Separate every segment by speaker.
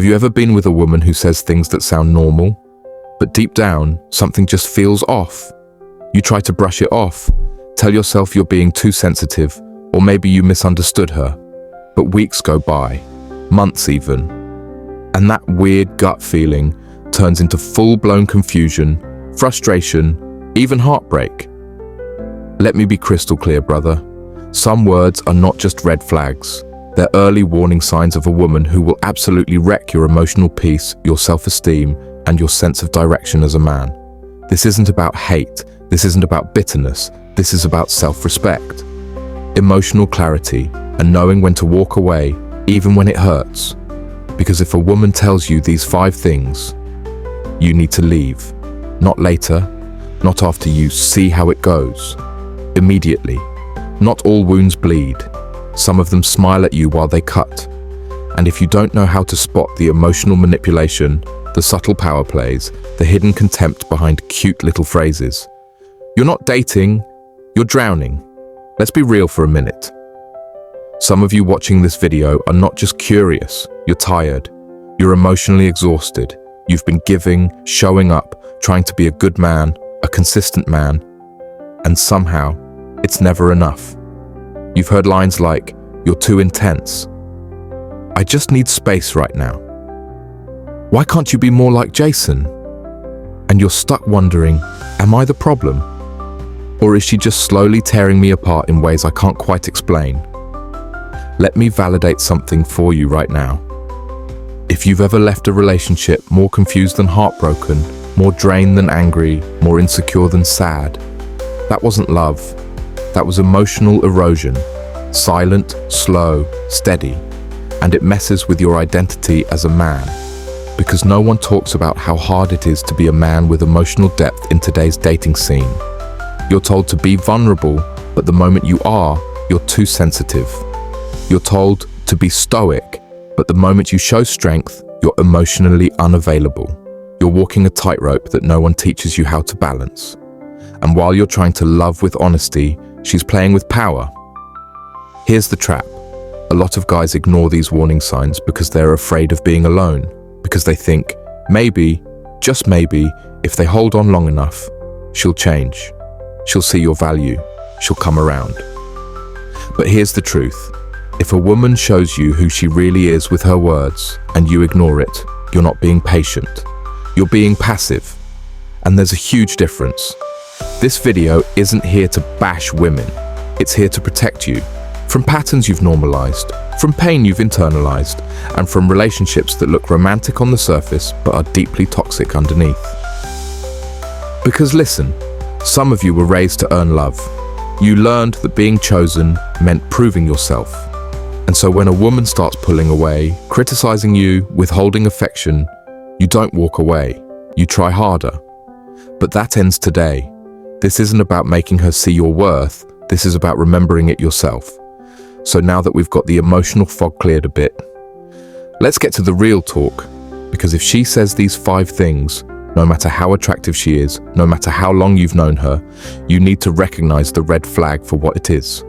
Speaker 1: Have you ever been with a woman who says things that sound normal, but deep down, something just feels off? You try to brush it off, tell yourself you're being too sensitive, or maybe you misunderstood her. But weeks go by, months even, and that weird gut feeling turns into full-blown confusion, frustration, even heartbreak. Let me be crystal clear, brother. Some words are not just red flags. They're early warning signs of a woman who will absolutely wreck your emotional peace, your self-esteem, and your sense of direction as a man. This isn't about hate. This isn't about bitterness. This is about self-respect, emotional clarity, and knowing when to walk away, even when it hurts. Because if a woman tells you these 5 things, you need to leave. Not later, not after you see how it goes. Immediately. Not all wounds bleed. Some of them smile at you while they cut. And if you don't know how to spot the emotional manipulation, the subtle power plays, the hidden contempt behind cute little phrases, you're not dating, you're drowning. Let's be real for a minute. Some of you watching this video are not just curious, you're tired. You're emotionally exhausted. You've been giving, showing up, trying to be a good man, a consistent man, and somehow, it's never enough. You've heard lines like, "You're too intense." "I just need space right now." "Why can't you be more like Jason?" And you're stuck wondering, am I the problem? Or is she just slowly tearing me apart in ways I can't quite explain? Let me validate something for you right now. If you've ever left a relationship more confused than heartbroken, more drained than angry, more insecure than sad, that wasn't love. That was emotional erosion, silent, slow, steady, and it messes with your identity as a man. Because no one talks about how hard it is to be a man with emotional depth in today's dating scene. You're told to be vulnerable, but the moment you are, you're too sensitive. You're told to be stoic, but the moment you show strength, you're emotionally unavailable. You're walking a tightrope that no one teaches you how to balance. And while you're trying to love with honesty, she's playing with power. Here's the trap. A lot of guys ignore these warning signs because they're afraid of being alone, because they think, maybe, just maybe, if they hold on long enough, she'll change. She'll see your value. She'll come around. But here's the truth. If a woman shows you who she really is with her words, and you ignore it, you're not being patient. You're being passive. And there's a huge difference. This video isn't here to bash women. It's here to protect you from patterns you've normalized, from pain you've internalized, and from relationships that look romantic on the surface but are deeply toxic underneath. Because listen, some of you were raised to earn love. You learned that being chosen meant proving yourself. And so when a woman starts pulling away, criticizing you, withholding affection, you don't walk away. You try harder. But that ends today. This isn't about making her see your worth, this is about remembering it yourself. So now that we've got the emotional fog cleared a bit, let's get to the real talk, because if she says these 5 things, no matter how attractive she is, no matter how long you've known her, you need to recognize the red flag for what it is.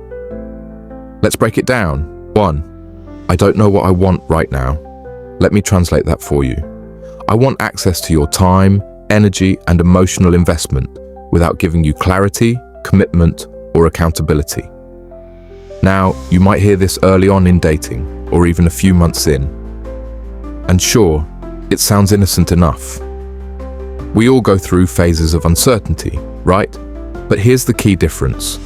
Speaker 1: Let's break it down. 1. I don't know what I want right now. Let me translate that for you. I want access to your time, energy, and emotional investment, without giving you clarity, commitment, or accountability. Now, you might hear this early on in dating, or even a few months in. And sure, it sounds innocent enough. We all go through phases of uncertainty, right? But here's the key difference.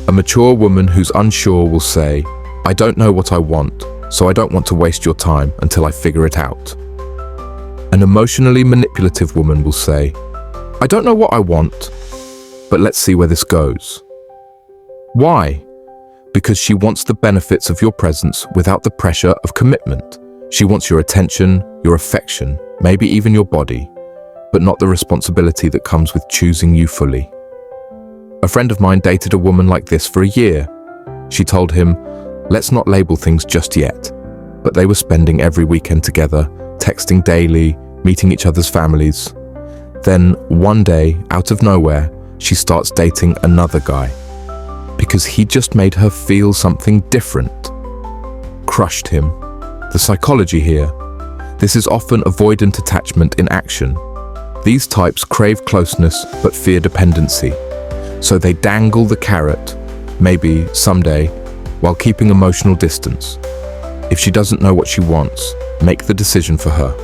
Speaker 1: A mature woman who's unsure will say, I don't know what I want, so I don't want to waste your time until I figure it out. An emotionally manipulative woman will say, I don't know what I want, but let's see where this goes. Why? Because she wants the benefits of your presence without the pressure of commitment. She wants your attention, your affection, maybe even your body, but not the responsibility that comes with choosing you fully. A friend of mine dated a woman like this for a year. She told him, let's not label things just yet. But they were spending every weekend together, texting daily, meeting each other's families. Then, one day, out of nowhere, she starts dating another guy. Because he just made her feel something different. Crushed him. The psychology here. This is often avoidant attachment in action. These types crave closeness but fear dependency. So they dangle the carrot, maybe someday, while keeping emotional distance. If she doesn't know what she wants, make the decision for her.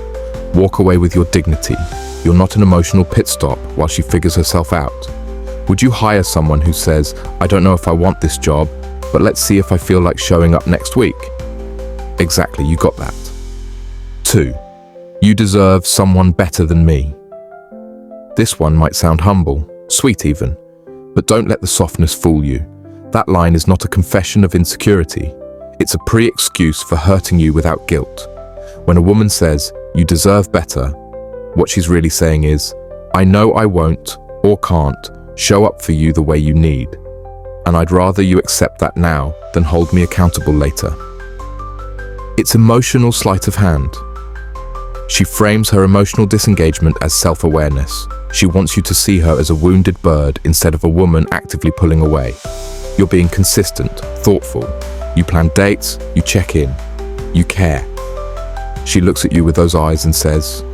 Speaker 1: Walk away with your dignity. You're not an emotional pit stop while she figures herself out. Would you hire someone who says, I don't know if I want this job, but let's see if I feel like showing up next week? Exactly, you got that. 2. You deserve someone better than me. This one might sound humble, sweet even, but don't let the softness fool you. That line is not a confession of insecurity. It's a pre-excuse for hurting you without guilt. When a woman says, you deserve better, what she's really saying is, I know I won't or can't show up for you the way you need, and I'd rather you accept that now than hold me accountable later. It's emotional sleight of hand. She frames her emotional disengagement as self-awareness. She wants you to see her as a wounded bird instead of a woman actively pulling away. You're being consistent, thoughtful. You plan dates, you check in, you care. She looks at you with those eyes and says,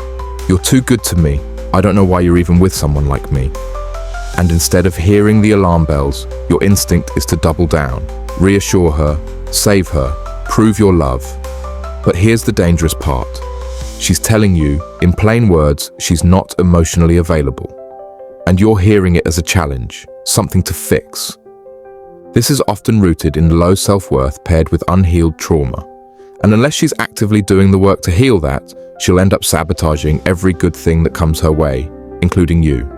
Speaker 1: you're too good to me. I don't know why you're even with someone like me. And instead of hearing the alarm bells, your instinct is to double down, reassure her, save her, prove your love. But here's the dangerous part. She's telling you, in plain words, she's not emotionally available. And you're hearing it as a challenge, something to fix. This is often rooted in low self-worth paired with unhealed trauma. And unless she's actively doing the work to heal that, she'll end up sabotaging every good thing that comes her way, including you.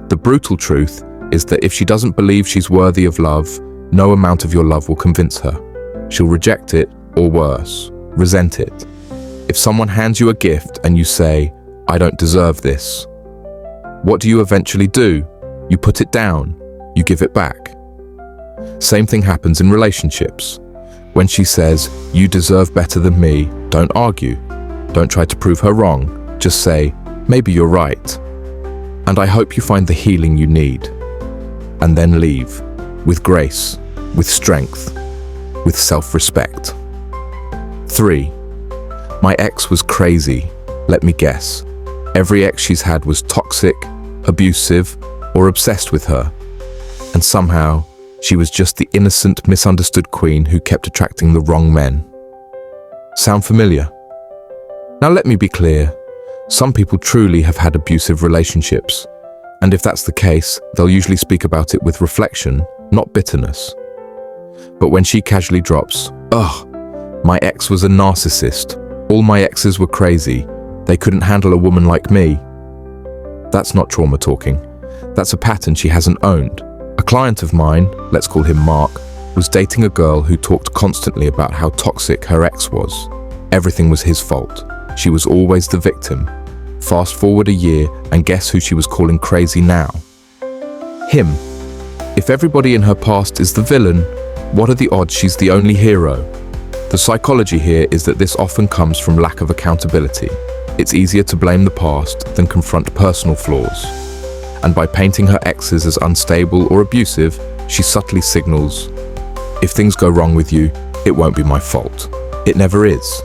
Speaker 1: The brutal truth is that if she doesn't believe she's worthy of love, no amount of your love will convince her. She'll reject it, or worse, resent it. If someone hands you a gift and you say, I don't deserve this, what do you eventually do? You put it down, you give it back. Same thing happens in relationships. When she says, you deserve better than me, don't argue. Don't try to prove her wrong. Just say, maybe you're right. And I hope you find the healing you need. And then leave, with grace, with strength, with self-respect. 3. My ex was crazy. Let me guess. Every ex she's had was toxic, abusive, or obsessed with her. And somehow, she was just the innocent, misunderstood queen who kept attracting the wrong men. Sound familiar? Now let me be clear. Some people truly have had abusive relationships. And if that's the case, they'll usually speak about it with reflection, not bitterness. But when she casually drops, ugh, my ex was a narcissist. All my exes were crazy. They couldn't handle a woman like me. That's not trauma talking. That's a pattern she hasn't owned. A client of mine, let's call him Mark, was dating a girl who talked constantly about how toxic her ex was. Everything was his fault. She was always the victim. Fast forward a year, and guess who she was calling crazy now? Him. If everybody in her past is the villain, what are the odds she's the only hero? The psychology here is that this often comes from lack of accountability. It's easier to blame the past than confront personal flaws. And by painting her exes as unstable or abusive, she subtly signals, if things go wrong with you, it won't be my fault. It never is.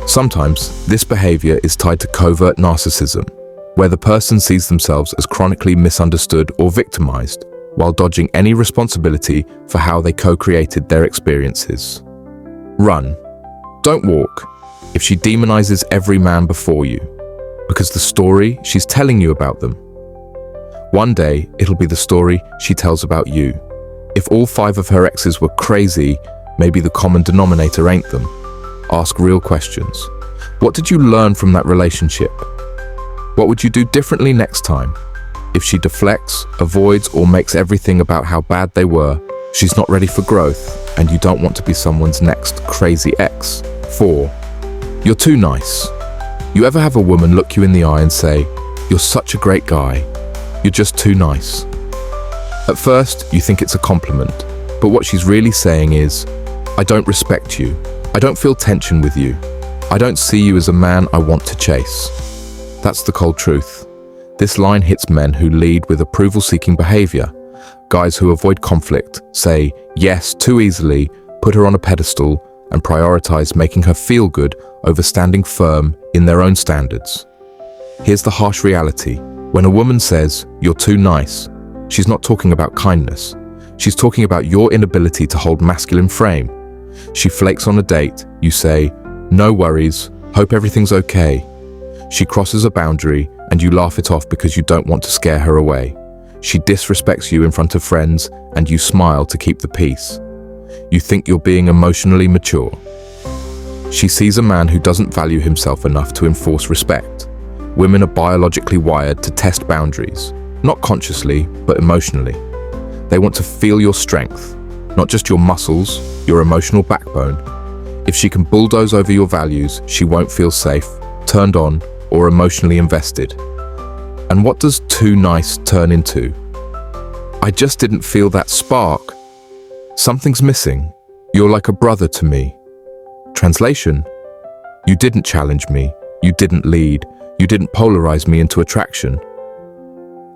Speaker 1: Sometimes, this behavior is tied to covert narcissism, where the person sees themselves as chronically misunderstood or victimized, while dodging any responsibility for how they co-created their experiences. Run. Don't walk. If she demonizes every man before you, because the story she's telling you about them. One day, it'll be the story she tells about you. If all 5 of her exes were crazy, maybe the common denominator ain't them. Ask real questions. What did you learn from that relationship? What would you do differently next time? If she deflects, avoids, or makes everything about how bad they were, she's not ready for growth, and you don't want to be someone's next crazy ex. 4. You're too nice. You ever have a woman look you in the eye and say, you're such a great guy, you're just too nice? At first, you think it's a compliment, but what she's really saying is, I don't respect you. I don't feel tension with you. I don't see you as a man I want to chase. That's the cold truth. This line hits men who lead with approval-seeking behavior. Guys who avoid conflict, say yes too easily, put her on a pedestal, and prioritize making her feel good over standing firm in their own standards. Here's the harsh reality. When a woman says, "You're too nice," she's not talking about kindness. She's talking about your inability to hold masculine frame. She flakes on a date, you say, "No worries, hope everything's okay." She crosses a boundary and you laugh it off because you don't want to scare her away. She disrespects you in front of friends and you smile to keep the peace. You think you're being emotionally mature. She sees a man who doesn't value himself enough to enforce respect. Women are biologically wired to test boundaries, not consciously, but emotionally. They want to feel your strength, not just your muscles, your emotional backbone. If she can bulldoze over your values, she won't feel safe, turned on, or emotionally invested. And what does too nice turn into? I just didn't feel that spark. Something's missing. You're like a brother to me. Translation: you didn't challenge me, you didn't lead, you didn't polarize me into attraction.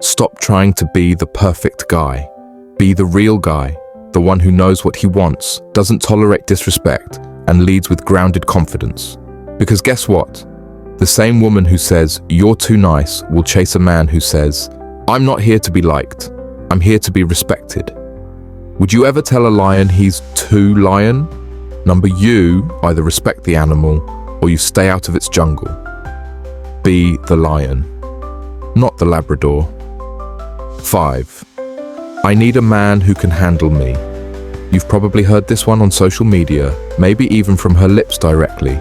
Speaker 1: Stop trying to be the perfect guy. Be the real guy, the one who knows what he wants, doesn't tolerate disrespect, and leads with grounded confidence. Because guess what? The same woman who says, "You're too nice," will chase a man who says, "I'm not here to be liked, I'm here to be respected." Would you ever tell a lion he's too lion? You either respect the animal or you stay out of its jungle. Be the lion, not the Labrador. 5. I need a man who can handle me. You've probably heard this one on social media, maybe even from her lips directly.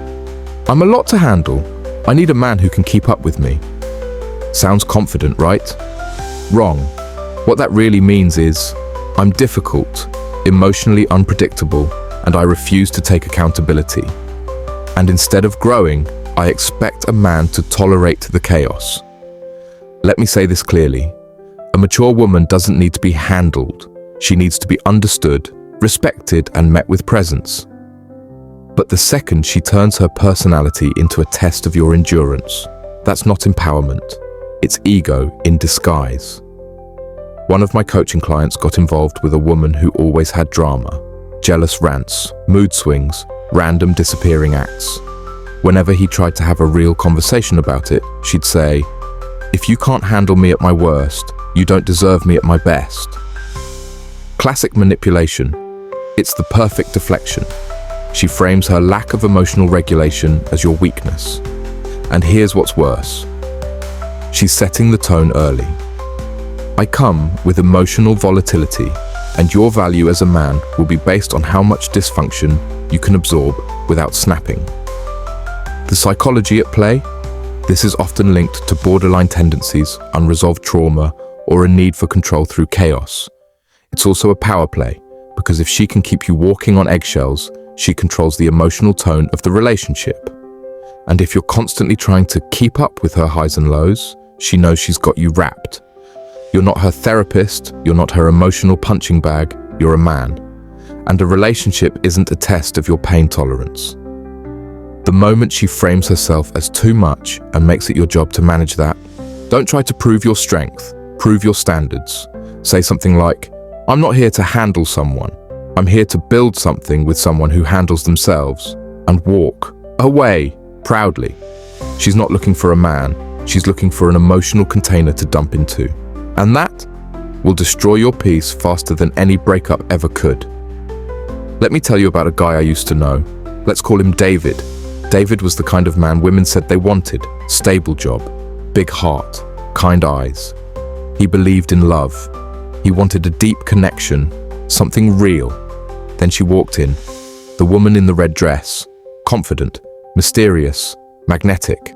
Speaker 1: I'm a lot to handle. I need a man who can keep up with me. Sounds confident, right? Wrong. What that really means is, I'm difficult, emotionally unpredictable, and I refuse to take accountability. And instead of growing, I expect a man to tolerate the chaos. Let me say this clearly. A mature woman doesn't need to be handled. She needs to be understood, respected, and met with presence. But the second she turns her personality into a test of your endurance, that's not empowerment. It's ego in disguise. One of my coaching clients got involved with a woman who always had drama, jealous rants, mood swings, random disappearing acts. Whenever he tried to have a real conversation about it, she'd say, "If you can't handle me at my worst, you don't deserve me at my best." Classic manipulation. It's the perfect deflection. She frames her lack of emotional regulation as your weakness. And here's what's worse. She's setting the tone early. I come with emotional volatility, and your value as a man will be based on how much dysfunction you can absorb without snapping. The psychology at play? This is often linked to borderline tendencies, unresolved trauma, or a need for control through chaos. It's also a power play, because if she can keep you walking on eggshells, she controls the emotional tone of the relationship. And if you're constantly trying to keep up with her highs and lows, she knows she's got you wrapped. You're not her therapist, you're not her emotional punching bag, you're a man. And a relationship isn't a test of your pain tolerance. The moment she frames herself as too much and makes it your job to manage that, don't try to prove your strength, prove your standards. Say something like, "I'm not here to handle someone. I'm here to build something with someone who handles themselves," and walk away proudly. She's not looking for a man, she's looking for an emotional container to dump into. And that will destroy your peace faster than any breakup ever could. Let me tell you about a guy I used to know. Let's call him David. David was the kind of man women said they wanted. Stable job, big heart, kind eyes. He believed in love. He wanted a deep connection, something real. Then she walked in, the woman in the red dress, confident, mysterious, magnetic.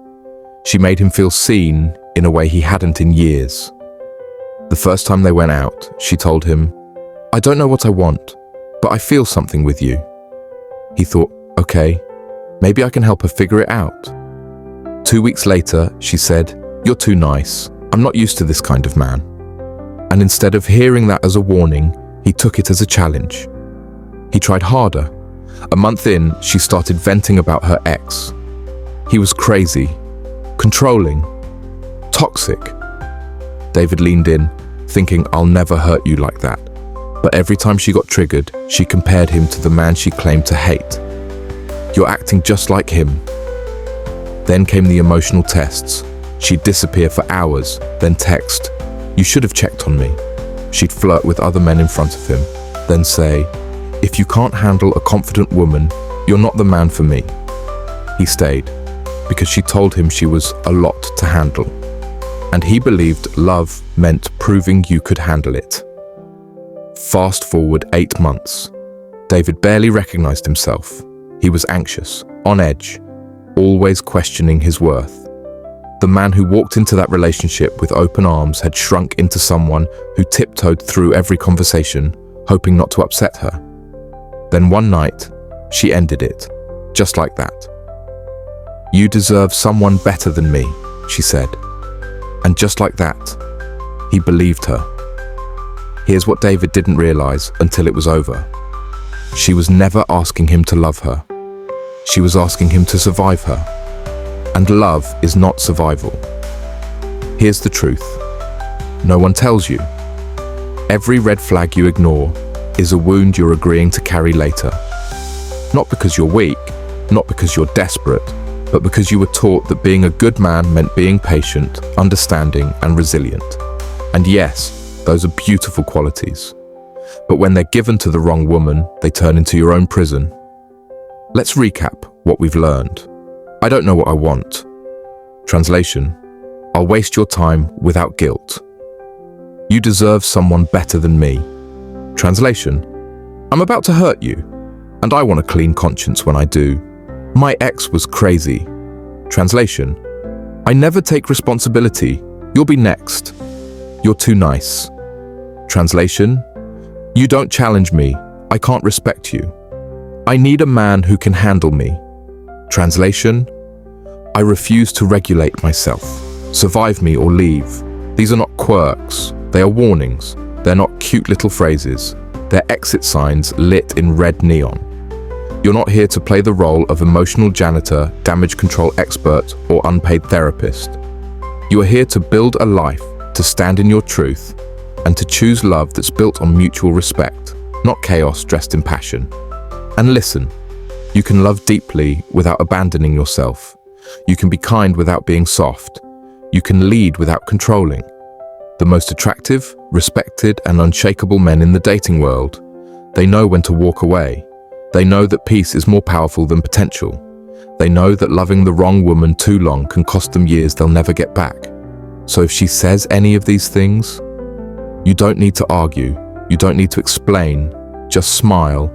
Speaker 1: She made him feel seen in a way he hadn't in years. The first time they went out, she told him, "I don't know what I want, but I feel something with you." He thought, okay, maybe I can help her figure it out. 2 weeks later, she said, "You're too nice. I'm not used to this kind of man." And instead of hearing that as a warning, he took it as a challenge. He tried harder. A month in, she started venting about her ex. He was crazy, controlling, toxic. David leaned in, thinking, "I'll never hurt you like that." But every time she got triggered, she compared him to the man she claimed to hate. You're acting just like him. Then came the emotional tests. She'd disappear for hours, then text, "You should have checked on me." She'd flirt with other men in front of him, then say, "If you can't handle a confident woman, you're not the man for me." He stayed, because she told him she was a lot to handle. And he believed love meant proving you could handle it. Fast forward 8 months. David barely recognized himself. He was anxious, on edge, always questioning his worth. The man who walked into that relationship with open arms had shrunk into someone who tiptoed through every conversation, hoping not to upset her. Then one night, she ended it, just like that. "You deserve someone better than me," she said. And just like that, he believed her. Here's what David didn't realize until it was over. She was never asking him to love her. She was asking him to survive her. And love is not survival. Here's the truth. No one tells you. Every red flag you ignore is a wound you're agreeing to carry later. Not because you're weak, not because you're desperate, but because you were taught that being a good man meant being patient, understanding, and resilient. And yes, those are beautiful qualities. But when they're given to the wrong woman, they turn into your own prison. Let's recap what we've learned. I don't know what I want. Translation: I'll waste your time without guilt. You deserve someone better than me. Translation: I'm about to hurt you, and I want a clean conscience when I do. My ex was crazy. Translation: I never take responsibility. You'll be next. You're too nice. Translation: You don't challenge me. I can't respect you. I need a man who can handle me. Translation: I refuse to regulate myself. Survive me or leave. These are not quirks. They are warnings. They're not cute little phrases. They're exit signs lit in red neon. You're not here to play the role of emotional janitor, damage control expert, or unpaid therapist. You are here to build a life, to stand in your truth, and to choose love that's built on mutual respect, not chaos dressed in passion. And listen, you can love deeply without abandoning yourself. You can be kind without being soft. You can lead without controlling. The most attractive, respected, and unshakable men in the dating world, they know when to walk away. They know that peace is more powerful than potential. They know that loving the wrong woman too long can cost them years they'll never get back. So if she says any of these things, you don't need to argue. You don't need to explain. Just smile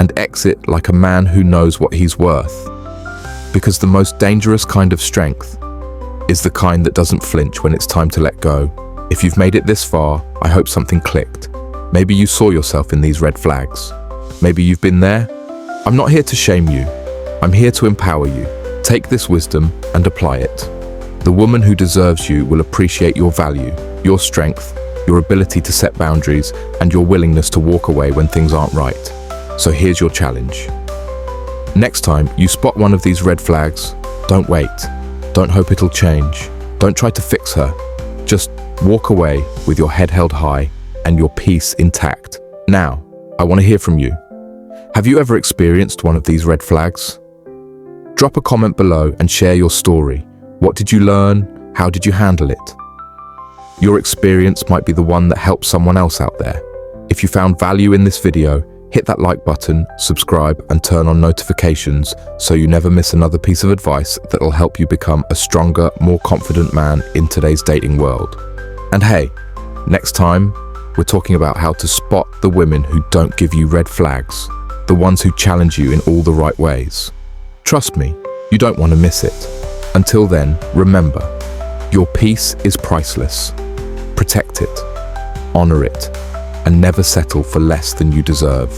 Speaker 1: and exit like a man who knows what he's worth. Because the most dangerous kind of strength is the kind that doesn't flinch when it's time to let go. If you've made it this far, I hope something clicked. Maybe you saw yourself in these red flags. Maybe you've been there. I'm not here to shame you. I'm here to empower you. Take this wisdom and apply it. The woman who deserves you will appreciate your value, your strength, your ability to set boundaries, and your willingness to walk away when things aren't right. So here's your challenge. Next time you spot one of these red flags, don't wait. Don't hope it'll change. Don't try to fix her. Just walk away with your head held high and your peace intact. Now, I want to hear from you. Have you ever experienced one of these red flags? Drop a comment below and share your story. What did you learn? How did you handle it? Your experience might be the one that helps someone else out there. If you found value in this video, hit that like button, subscribe, and turn on notifications so you never miss another piece of advice that'll help you become a stronger, more confident man in today's dating world. And hey, next time, we're talking about how to spot the women who don't give you red flags, the ones who challenge you in all the right ways. Trust me, you don't want to miss it. Until then, remember, your peace is priceless. Protect it, honor it, and never settle for less than you deserve.